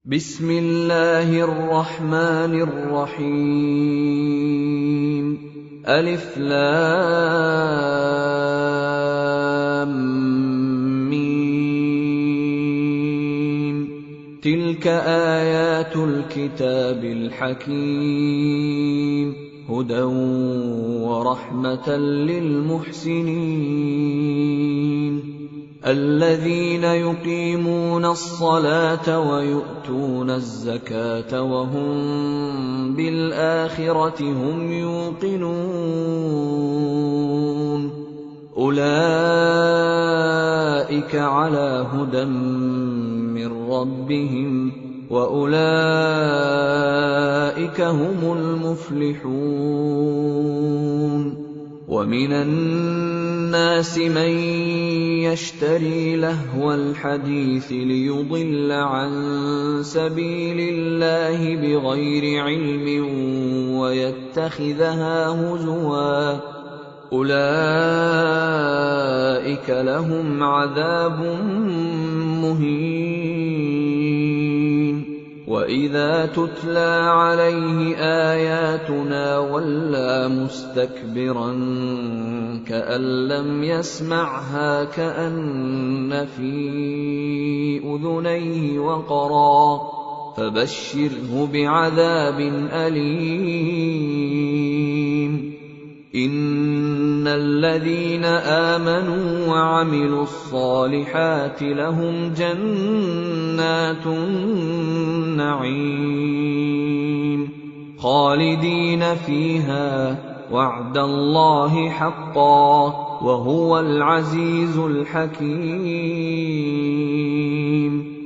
بسم الله الرحمن الرحيم ألف لام ميم تلك آيات الكتاب الحكيم هدى ورحمة للمحسنين الذين يقيمون الصلاة ويؤتون الزكاة وهم بالآخرة هم يوقنون أولئك على هدى من ربهم وأولئك هم المفلحون ومن الناس من يشتري لهو الحديث ليضل عن سبيل الله بغير علم ويتخذها هزوا أولئك لهم عذاب مهين وإذا تتلى عليه آياتنا ولى مستكبرا كأن لم يسمعها كأن في أذنيه وقرا فبشره بعذاب أليم إن الذين آمنوا وعملوا الصالحات لهم جنات النعيم خالدين فيها وعد الله حقا وهو العزيز الحكيم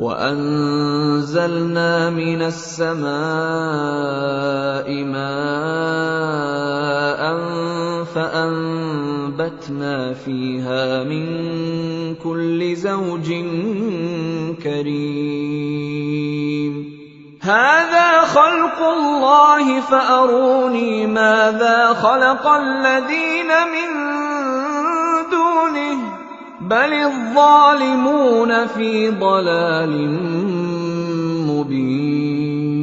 وأنزلنا من السماء ماء فأنبتنا فيها من كل زوج كريم هذا خلق الله فأروني ماذا خلق الذين من دونه بل الظالمون في ضلال مبين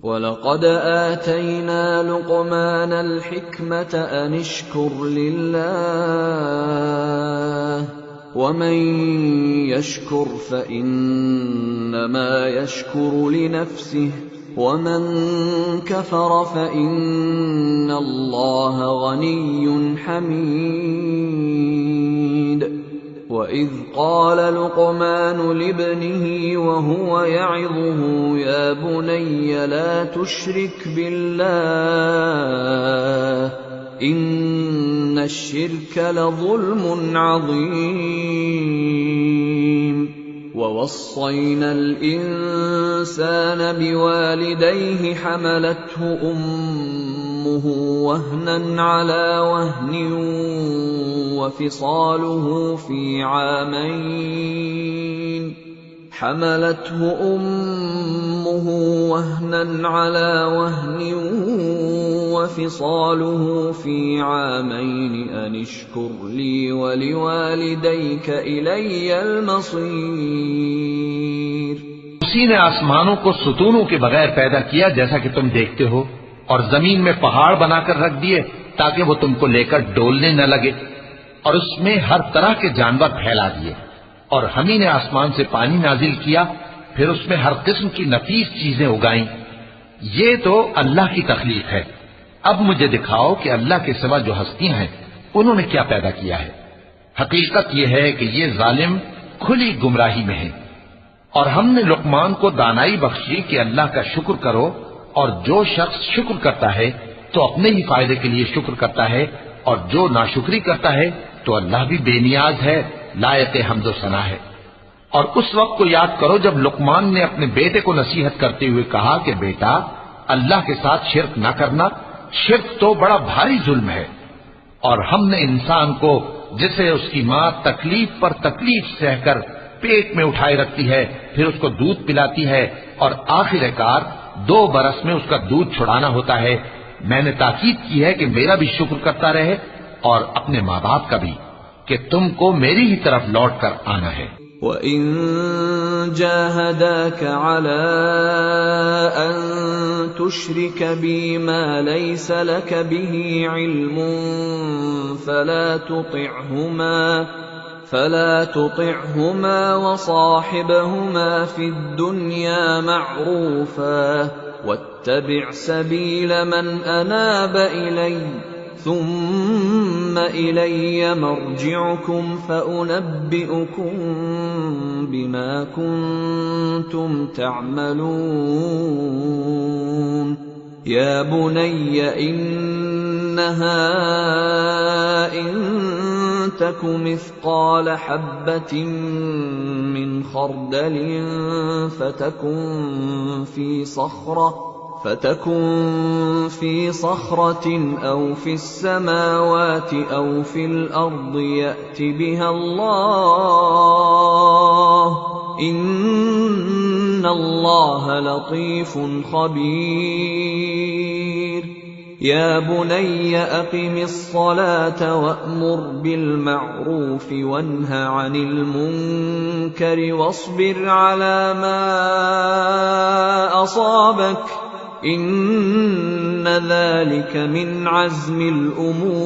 ولقد آتينا لقمان الحكمة أن اشكر لله ومن يشكر فإنما يشكر لنفسه ومن كفر فإن الله غني حميد وإذ قال لقمان لابنه وهو يعظه يا بني لا تشرك بالله إن الشرك لظلم عظيم ووصينا الإنسان بوالديه حملته أمه وهنا على وهن وفصاله في عامين حملته أمه وهنا على وهن وفصاله في عامين أن اشكر لي ولوالديك إلي المصير۔ اسی نے آسمانوں کو ستونوں کے بغیر پیدا کیا جیسا کہ تم دیکھتے ہو، اور زمین میں پہاڑ بنا کر رکھ دیے تاکہ وہ تم کو لے کر ڈولنے نہ لگے، اور اس میں ہر طرح کے جانور پھیلا دیے، اور ہم ہی نے آسمان سے پانی نازل کیا، پھر اس میں ہر قسم کی نفیس چیزیں اگائیں۔ یہ تو اللہ کی تخلیق ہے۔ اب مجھے دکھاؤ کہ اللہ کے سوا جو ہستیاں ہیں انہوں نے کیا پیدا کیا ہے۔ حقیقت یہ ہے کہ یہ ظالم کھلی گمراہی میں ہیں۔ اور ہم نے لقمان کو دانائی بخشی کہ اللہ کا شکر کرو، اور جو شخص شکر کرتا ہے تو اپنے ہی فائدے کے لیے شکر کرتا ہے، اور جو ناشکری کرتا ہے تو اللہ بھی بے نیاز ہے، لائق حمد و ثنا ہے۔ اور اس وقت کو یاد کرو جب لقمان نے اپنے بیٹے کو نصیحت کرتے ہوئے کہا کہ بیٹا، اللہ کے ساتھ شرک نہ کرنا، شرک تو بڑا بھاری ظلم ہے۔ اور ہم نے انسان کو، جسے اس کی ماں تکلیف پر تکلیف سہ کر پیٹ میں اٹھائے رکھتی ہے، پھر اس کو دودھ پلاتی ہے، اور آخر کار 2 برس میں اس کا دودھ چھڑانا ہوتا ہے، میں نے تاکید کی ہے کہ میرا بھی شکر کرتا رہے اور اپنے ماں باپ کا بھی، کہ تم کو میری ہی طرف لوٹ کر آنا ہے۔ وَإِن جَاهَدَاكَ عَلَىٰ أَن تُشْرِكَ بِي مَا لَيْسَ لَكَ بِهِ عِلْمٌ فَلَا تُطِعْهُمَا وَصَاحِبْهُمَا فِي الدُّنْيَا مَعْرُوفًا وَاتَّبِعْ سَبِيلَ مَنْ أَنَابَ إِلَيَّ ثُمَّ إِلَيَّ مَرْجِعُكُمْ فَأُنَبِّئُكُم بِمَا كُنتُمْ تَعْمَلُونَ يَا بُنَيَّ إِنَّهَا إِن تَكُ مِثْقَالَ حَبَّةٍ مِّنْ خَرْدَلٍ فَتَكُن فِي صَخْرَةٍ أَوْ فِي السَّمَاوَاتِ أَوْ فِي الْأَرْضِ يَأْتِ بِهَا اللَّهُ إِنَّ اللَّهَ لَطِيفٌ خَبِيرٌ يَا بُنَيَّ أَقِمِ الصَّلَاةَ وَأْمُرْ بِالْمَعْرُوفِ وَانْهَ عَنِ الْمُنكَرِ وَاصْبِرْ عَلَى مَا أَصَابَكَ إِنَّ ذَلِكَ مِنْ عَزْمِ الْأُمُورِ۔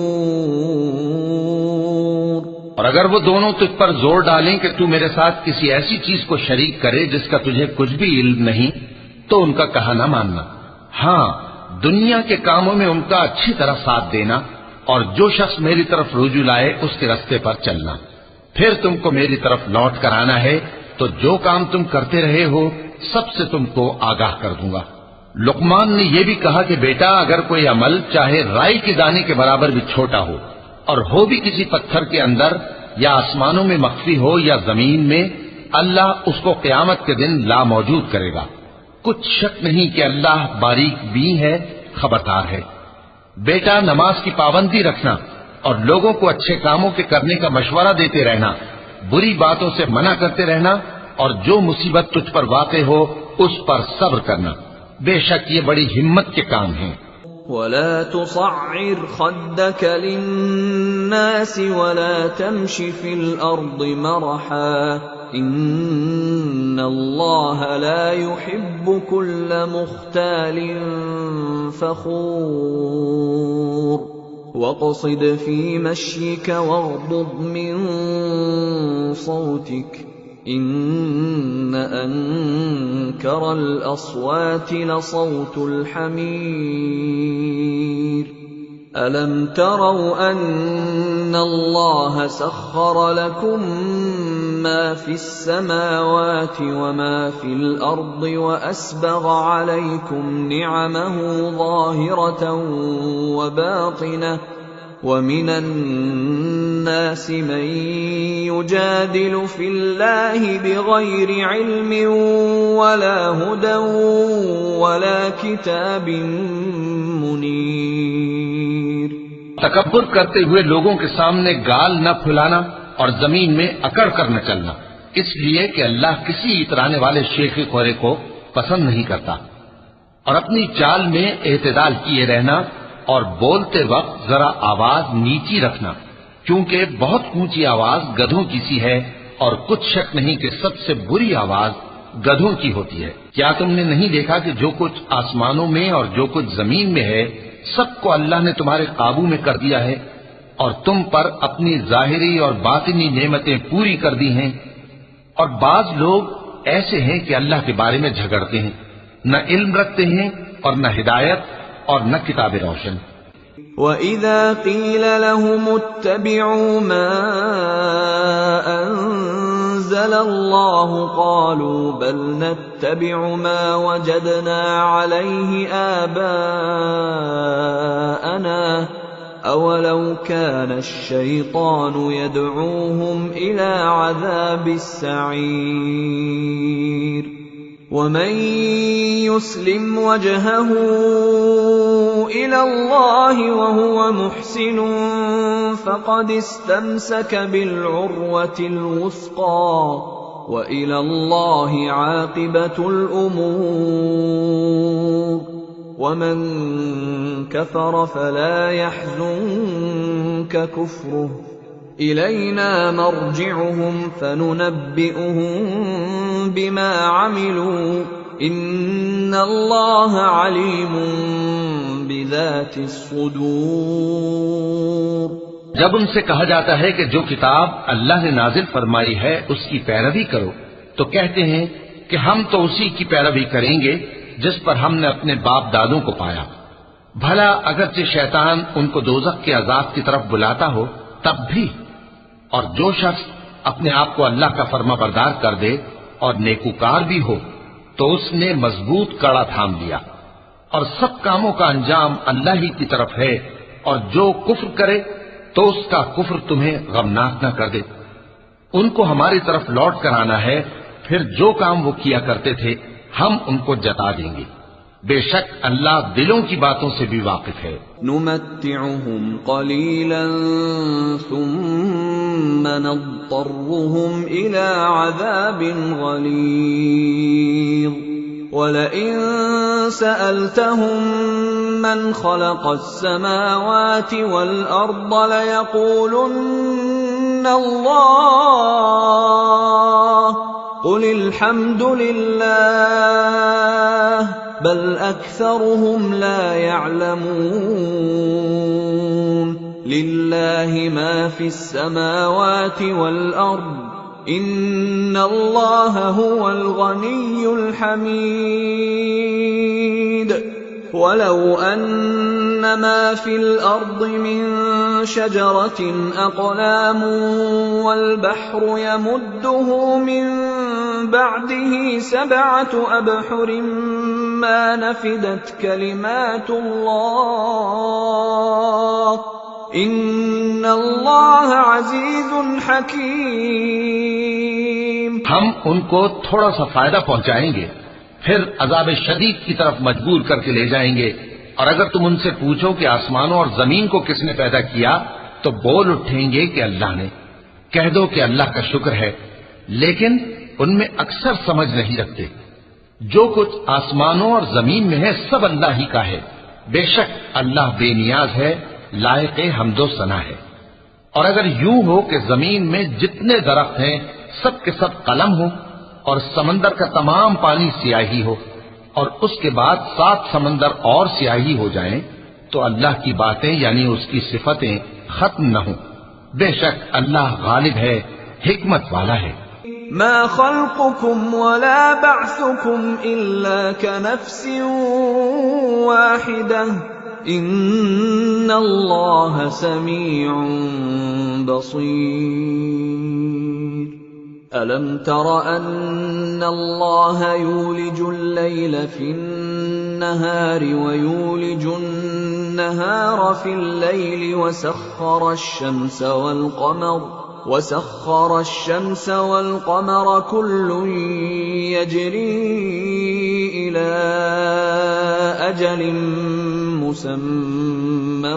اور اگر وہ دونوں تجھ پر زور ڈالیں کہ تو میرے ساتھ کسی ایسی چیز کو شریک کرے جس کا تجھے کچھ بھی علم نہیں، تو ان کا کہا نہ ماننا۔ ہاں، دنیا کے کاموں میں ان کا اچھی طرح ساتھ دینا، اور جو شخص میری طرف رجوع لائے اس کے راستے پر چلنا۔ پھر تم کو میری طرف لوٹ کر آنا ہے، تو جو کام تم کرتے رہے ہو سب سے تم کو آگاہ کر دوں گا۔ لقمان نے یہ بھی کہا کہ بیٹا، اگر کوئی عمل چاہے رائی کے دانے کے برابر بھی چھوٹا ہو، اور ہو بھی کسی پتھر کے اندر یا آسمانوں میں مخفی ہو یا زمین میں، اللہ اس کو قیامت کے دن لا موجود کرے گا۔ کچھ شک نہیں کہ اللہ باریک بین ہے، خبردار ہے۔ بیٹا، نماز کی پابندی رکھنا اور لوگوں کو اچھے کاموں کے کرنے کا مشورہ دیتے رہنا، بری باتوں سے منع کرتے رہنا، اور جو مصیبت تجھ پر واقع ہو اس پر صبر کرنا، بے شک یہ بڑی ہمت کے کام ہیں۔ وَلَا تُصَعِّرْ خَدَّكَ لِلنَّاسِ وَلَا تَمْشِ فِي الْأَرْضِ مَرَحًا إِنَّ اللَّهَ لَا يُحِبُّ كُلَّ مُخْتَالٍ فَخُورٍ وَاقْصِدْ فِي مَشْيِكَ وَاغْضُضْ مِنْ صَوْتِكَ إِنَّ أَنكَرَ الْأَصْوَاتِ لَصَوْتُ الْحَمِيرِ أَلَمْ تَرَوْا أَنَّ اللَّهَ سَخَّرَ لَكُم مَّا فِي السَّمَاوَاتِ وَمَا فِي الْأَرْضِ وَأَسْبَغَ عَلَيْكُمْ نِعَمَهُ ظَاهِرَةً وَبَاطِنَةً وَمِنَ النَّاسِ مَن يُجَادِلُ فِي اللَّهِ بِغَيْرِ عِلْمٍ وَلَا هُدًى وَلَا كِتَابٍ مُنِيرٍ۔ تکبر کرتے ہوئے لوگوں کے سامنے گال نہ پھلانا اور زمین میں اکڑ کر نہ چلنا، اس لیے کہ اللہ کسی اترانے والے شیخ خورے کو پسند نہیں کرتا. اور اپنی چال میں اعتدال کیے رہنا اور بولتے وقت ذرا آواز نیچی رکھنا، کیونکہ بہت اونچی آواز گدھوں کی سی ہے اور کچھ شک نہیں کہ سب سے بری آواز گدھوں کی ہوتی ہے. کیا تم نے نہیں دیکھا کہ جو کچھ آسمانوں میں اور جو کچھ زمین میں ہے سب کو اللہ نے تمہارے قابو میں کر دیا ہے اور تم پر اپنی ظاہری اور باطنی نعمتیں پوری کر دی ہیں. اور بعض لوگ ایسے ہیں کہ اللہ کے بارے میں جھگڑتے ہیں، نہ علم رکھتے ہیں اور نہ ہدایت اور نہ کتاب روشن. وَإِذَا قِيلَ لَهُمُ اتَّبِعُوا مَا أَنزَلَ اللَّهُ قَالُوا بَلْ نَتَّبِعُ مَا وَجَدْنَا عَلَيْهِ آبَاءَنَا أَوَلَوْ كَانَ الشَّيْطَانُ يَدْعُوهُمْ إِلَى عَذَابِ السَّعِيرِ وَمَن يُسْلِمْ وَجْهَهُ إِلَى اللَّهِ وَهُوَ مُحْسِنٌ فَقَدِ اسْتَمْسَكَ بِالْعُرْوَةِ الْوُثْقَى وَإِلَى اللَّهِ عَاقِبَةُ الْأُمُورِ وَمَن كَفَرَ فَلَا يَحْزُنكَ كُفْرُهُ إِلَيْنَا مَرْجِعُهُمْ فَنُنَبِّئُهُم بِمَا عَمِلُوا إِنَّ اللَّهَ عَلِيمٌ بِذَاتِ الصُّدُورِ. جب ان سے کہا جاتا ہے کہ جو کتاب اللہ نے نازل فرمائی ہے اس کی پیروی کرو تو کہتے ہیں کہ ہم تو اسی کی پیروی کریں گے جس پر ہم نے اپنے باپ دادوں کو پایا. بھلا اگرچہ شیطان ان کو دوزخ کے عذاب کی طرف بلاتا ہو تب بھی. اور جو شخص اپنے آپ کو اللہ کا فرما بردار کر دے اور نیکوکار بھی ہو تو اس نے مضبوط کڑا تھام لیا. اور سب کاموں کا انجام اللہ ہی کی طرف ہے، اور جو کفر کرے تو اس کا کفر تمہیں غمناک نہ کر دے. ان کو ہماری طرف لوٹ کر آنا ہے، پھر جو کام وہ کیا کرتے تھے ہم ان کو جتا دیں گے. بے شک اللہ دلوں کی باتوں سے بھی واقف ہے. نمتعهم قليلا ثم نضطرهم إلى عذاب غليظ ولئن سألتهم من خلق السماوات والأرض ليقولن الله قل الحمد لله بل أكثرهم لا يعلمون. لله ما في السماوات والأرض إن الله هو الغني الحميد. ولو أن ما في الأرض من شجرة أقلام والبحر يمده من بعده 7 أبحر ما نفدت كلمات الله إن الله عزيز حكيم. ہم ان کو تھوڑا سا فائدہ پہنچائیں گے پھر عذاب شدید کی طرف مجبور کر کے لے جائیں گے. اور اگر تم ان سے پوچھو کہ آسمانوں اور زمین کو کس نے پیدا کیا تو بول اٹھیں گے کہ اللہ نے. کہہ دو کہ اللہ کا شکر ہے، لیکن ان میں اکثر سمجھ نہیں رکھتے. جو کچھ آسمانوں اور زمین میں ہے سب اللہ ہی کا ہے. بے شک اللہ بے نیاز ہے، لائق حمد و ثنا ہے. اور اگر یوں ہو کہ زمین میں جتنے درخت ہیں سب کے سب قلم ہو اور سمندر کا تمام پانی سیاہی ہو اور اس کے بعد 7 سمندر اور سیاہی ہو جائیں تو اللہ کی باتیں یعنی اس کی صفتیں ختم نہ ہوں. بے شک اللہ غالب ہے، حکمت والا ہے. ما خلقكم ولا بعثكم إلا كنفس واحدة إن الله سميع بصير. ألم تر أن الله يولج الليل في النهار ويولج النهار في الليل وسخر الشمس والقمر كل يجري إلى أجل مسمى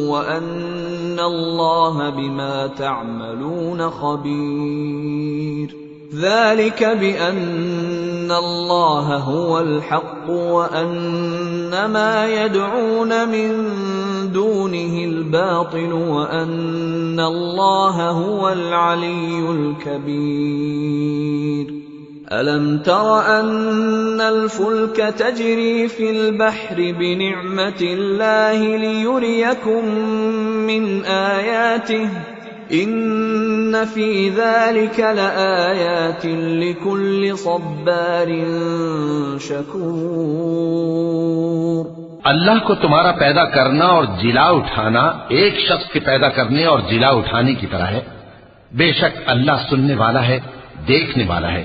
وأن الله بما تعملون خبير. ذلك بأن الله هو الحق وأن ما يدعون من دونه الباطل وأن الله هو العلي الكبير ألم تر أن الفلك تجري في البحر بنعمة الله ليريكم من آياته إن في ذلك لآيات لكل صبار شكور اللہ کو تمہارا پیدا کرنا اور جلا اٹھانا ایک شخص کے پیدا کرنے اور جلا اٹھانے کی طرح ہے۔ بے شک اللہ سننے والا ہے، دیکھنے والا ہے۔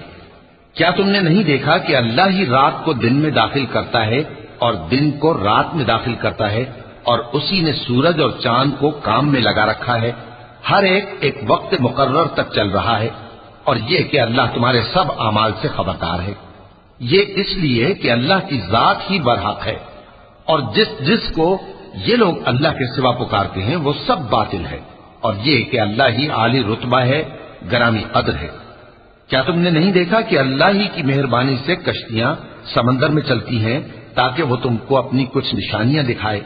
کیا تم نے نہیں دیکھا کہ اللہ ہی رات کو دن میں داخل کرتا ہے اور دن کو رات میں داخل کرتا ہے، اور اسی نے سورج اور چاند کو کام میں لگا رکھا ہے، ہر ایک وقت مقرر تک چل رہا ہے، اور یہ کہ اللہ تمہارے سب اعمال سے خبردار ہے۔ یہ اس لیے کہ اللہ کی ذات ہی برحق ہے، اور جس کو یہ لوگ اللہ کے سوا پکارتے ہیں وہ سب باطل ہے، اور یہ کہ اللہ ہی عالی رتبہ ہے، گرامی قدر ہے۔ کیا تم نے نہیں دیکھا کہ اللہ ہی کی مہربانی سے کشتیاں سمندر میں چلتی ہیں تاکہ وہ تم کو اپنی کچھ نشانیاں دکھائے؟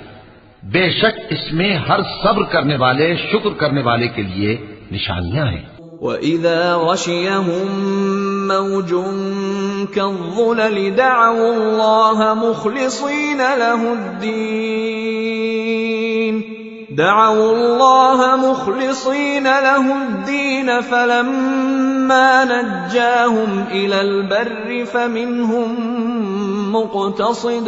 بے شک اس میں ہر صبر کرنے والے، شکر کرنے والے کے لیے نشانیاں ہیں۔ وَإِذَا غَشِيَهُم مَّوْجٌ كَالظُّلَلِ دَعَوُا اللَّهَ مُخْلِصِينَ لَهُ الدِّينَ فَلَمَّا نَجَّاهُمْ إِلَى الْبَرِّ فَمِنْهُم مُّقْتَصِدٌ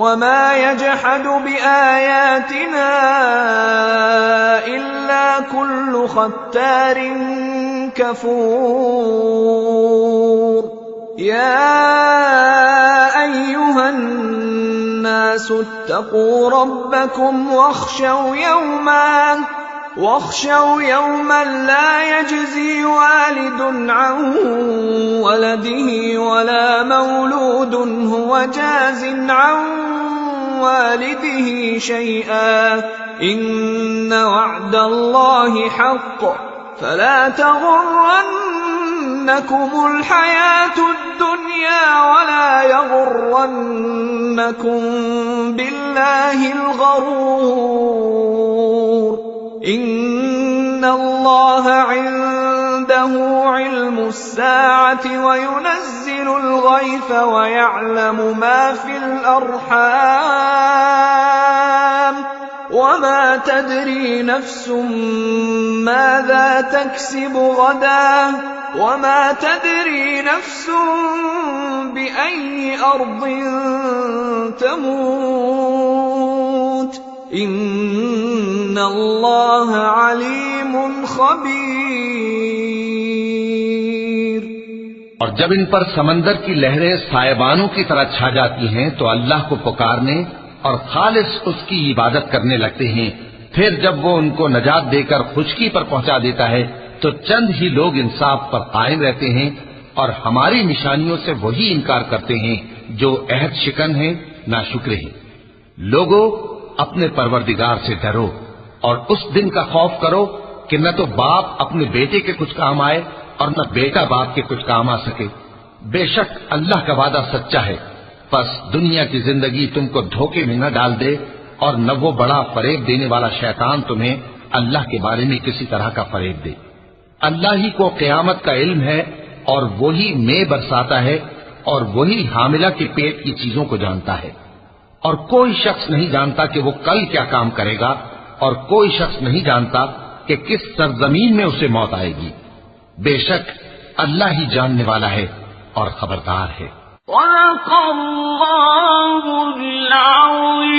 وَمَا يَجْحَدُ بِآيَاتِنَا إِلَّا كُلُّ خَتَّارٍ كَفُورٍ يَا أَيُّهَا النَّاسُ اتَّقُوا رَبَّكُمْ واخشوا يوما لا يجزي والد عن ولده ولا مولود هو جاز عن والده شيئا إن وعد الله حق فلا تغرنكم الحياة الدنيا ولا يغرنكم بالله الغرور إن الله عنده علم الساعة وينزل الغيث ويعلم ما في الأرحام وما تدري نفس ماذا تكسب غدا وما تدري نفس بأي أرض تموت ان اللہ علیم خبیر۔ اور جب ان پر سمندر کی لہریں سائبانوں کی طرح چھا جاتی ہیں تو اللہ کو پکارنے اور خالص اس کی عبادت کرنے لگتے ہیں، پھر جب وہ ان کو نجات دے کر خشکی پر پہنچا دیتا ہے تو چند ہی لوگ انصاف پر قائم رہتے ہیں، اور ہماری نشانیوں سے وہی انکار کرتے ہیں جو عہد شکن ہیں، ناشکرے ہیں۔ لوگوں، اپنے پروردگار سے ڈرو اور اس دن کا خوف کرو کہ نہ تو باپ اپنے بیٹے کے کچھ کام آئے اور نہ بیٹا باپ کے کچھ کام آ سکے۔ بے شک اللہ کا وعدہ سچا ہے، پس دنیا کی زندگی تم کو دھوکے میں نہ ڈال دے، اور نہ وہ بڑا فریب دینے والا شیطان تمہیں اللہ کے بارے میں کسی طرح کا فریب دے۔ اللہ ہی کو قیامت کا علم ہے، اور وہی مے برساتا ہے، اور وہی حاملہ کے پیٹ کی چیزوں کو جانتا ہے، اور کوئی شخص نہیں جانتا کہ وہ کل کیا کام کرے گا، اور کوئی شخص نہیں جانتا کہ کس سرزمین میں اسے موت آئے گی۔ بے شک اللہ ہی جاننے والا ہے اور خبردار ہے۔ صدق اللہ العظیم۔